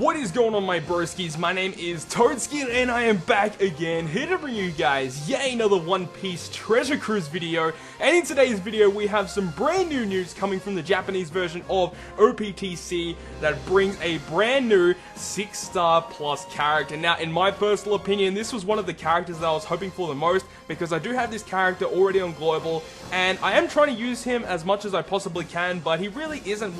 What is going on, my broskiis? My name is Toadski and I am back again, here to bring you guys yet another One Piece Treasure Cruise video. And in today's video we have some brand new news coming from the Japanese version of OPTC that brings a brand new 6-star plus character. Now, in my personal opinion, this was one of the characters that I was hoping for the most, because I do have this character already on Global and I am trying to use him as much as I possibly can, but he really isn't,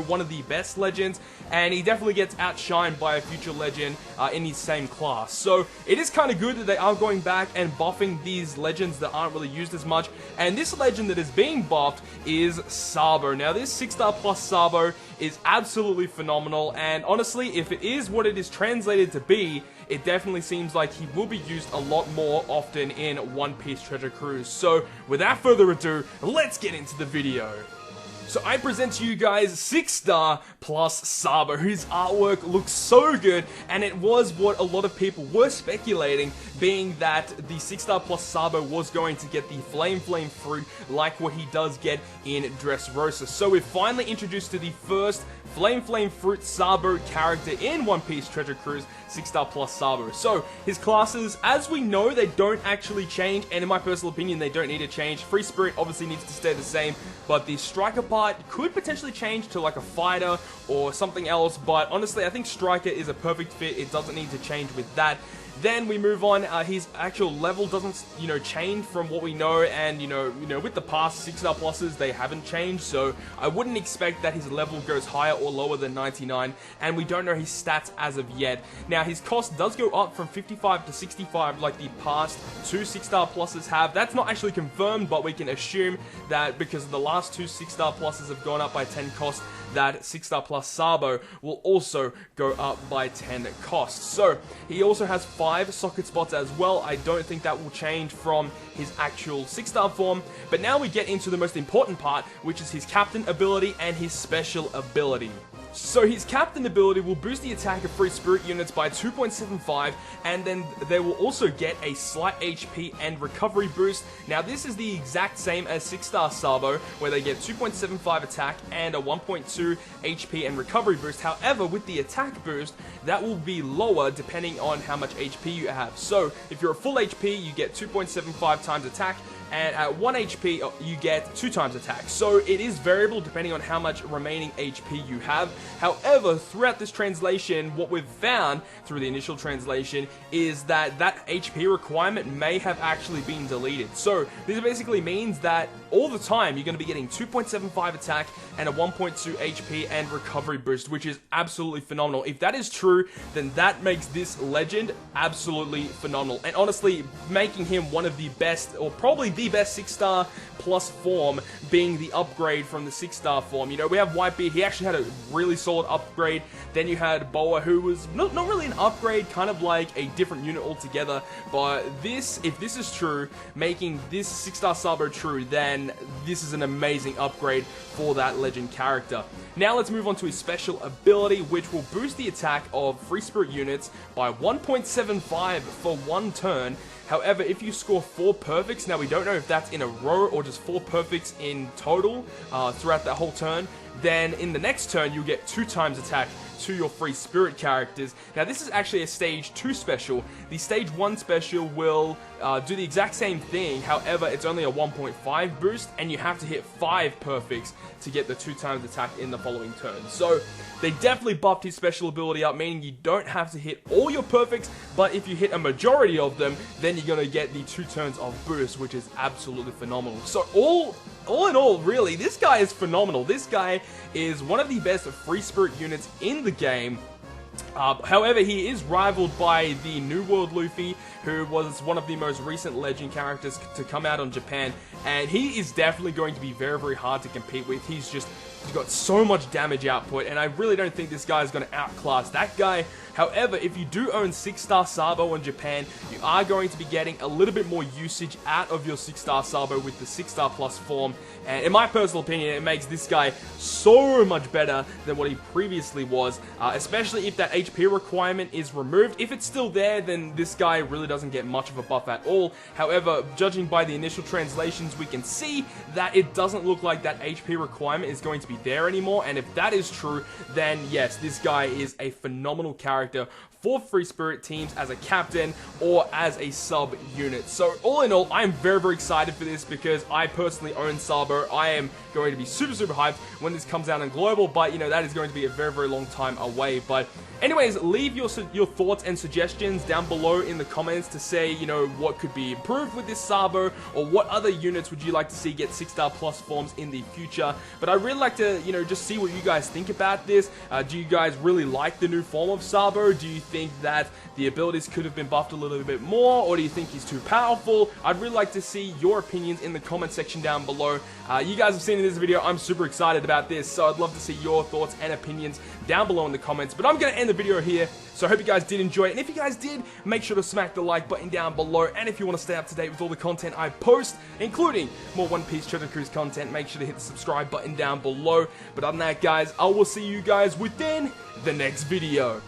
one of the best legends, and he definitely gets outshined by a future legend in his same class. So it is kind of good that they are going back and buffing these legends that aren't really used as much, and this legend that is being buffed is SABO. Now, this 6-star plus SABO is absolutely phenomenal, and honestly, if it is what it is translated to be, it definitely seems like he will be used a lot more often in One Piece Treasure Cruise. So without further ado, let's get into the video. So I present to you guys 6-star plus SABO, whose artwork looks so good, and it was what a lot of people were speculating, being that the 6-star plus SABO was going to get the Flame Fruit like what he does get in Dressrosa. So we're finally introduced to the first Flame Fruit SABO character in One Piece Treasure Cruise, 6-star plus SABO. So his classes, as we know, they don't actually change, and in my personal opinion, they don't need to change. Free Spirit obviously needs to stay the same, but the Striker part could potentially change to like a fighter or something else, but honestly, I think Striker is a perfect fit. It doesn't need to change with that. Then we move on, his actual level doesn't, change from what we know, and, with the past 6-star pluses, they haven't changed, so I wouldn't expect that his level goes higher or lower than 99, and we don't know his stats as of yet. Now, his cost does go up from 55 to 65 like the past two 6-star pluses have. That's not actually confirmed, but we can assume that because the last two 6-star pluses have gone up by 10 cost, that 6-star plus SABO will also go up by 10 costs. So, he also has 5 socket spots as well. I don't think that will change from his actual 6-star form. But now we get into the most important part, which is his captain ability and his special ability. So his captain ability will boost the attack of Free Spirit units by 2.75, and then they will also get a slight HP and recovery boost. Now this is the exact same as 6-star SABO, where they get 2.75 attack and a 1.2 HP and recovery boost. However, with the attack boost, that will be lower depending on how much HP you have. So if you're a full HP, you get 2.75 times attack, and at 1 HP, you get 2 times attack. So it is variable depending on how much remaining HP you have. However, throughout this translation, what we've found through the initial translation is that that HP requirement may have actually been deleted. So this basically means that all the time you're going to be getting 2.75 attack and a 1.2 HP and recovery boost, which is absolutely phenomenal. If that is true, then that makes this legend absolutely phenomenal. And honestly, making him one of the best, or probably the best 6-star plus form, being the upgrade from the 6-star form. We have Whitebeard. He actually had a really solid upgrade. Then you had Boa, who was not really an upgrade, kind of like a different unit altogether. But this, if this is true, making this 6-star SABO true, then this is an amazing upgrade for that legend character. Now let's move on to his special ability, which will boost the attack of Free Spirit units by 1.75 for 1 turn. However, if you score 4 perfects, now we don't know if that's in a row or just 4 perfects in total throughout that whole turn, then in the next turn you'll get 2 times attack to your Free Spirit characters. Now this is actually a Stage 2 special. The Stage 1 special will do the exact same thing, however it's only a 1.5 boost, and you have to hit 5 perfects to get the 2 times attack in the following turn. So they definitely buffed his special ability up, meaning you don't have to hit all your perfects, but if you hit a majority of them, then you're going to get the 2 turns of boost, which is absolutely phenomenal. So all in all, really, this guy is phenomenal. This guy is one of the best Free Spirit units in the game. However, he is rivaled by the New World Luffy, who was one of the most recent legend characters to come out on Japan, and he is definitely going to be very, very hard to compete with. He's got so much damage output, and I really don't think this guy is going to outclass that guy. However, if you do own 6-star SABO in Japan, you are going to be getting a little bit more usage out of your 6-star SABO with the 6-star plus form, and in my personal opinion, it makes this guy so much better than what he previously was, especially if that HP requirement is removed. If it's still there, then this guy really doesn't get much of a buff at all. However, judging by the initial translations, we can see that it doesn't look like that HP requirement is going to be there anymore, and if that is true, then yes, this guy is a phenomenal character for Free Spirit teams as a captain or as a sub unit. So all in all, I am very, very excited for this because I personally own SABO. I am going to be super, super hyped when this comes out in global, but you know, that is going to be a very, very long time away. But anyways, leave your thoughts and suggestions down below in the comments to say, you know, what could be improved with this SABO, or what other units would you like to see get 6-star plus forms in the future. But I'd really like to, you know, just see what you guys think about this. Do you guys really like the new form of SABO? Do you think that the abilities could have been buffed a little bit more, or do you think he's too powerful? I'd really like to see your opinions in the comment section down below. You guys have seen in this video, I'm super excited about this, so I'd love to see your thoughts and opinions down below in the comments. But I'm going to end the video here, so I hope you guys did enjoy it, and if you guys did, make sure to smack the like button down below, and if you want to stay up to date with all the content I post, including more One Piece Treasure Cruise content, make sure to hit the subscribe button down below. But other than that, guys, I will see you guys within the next video.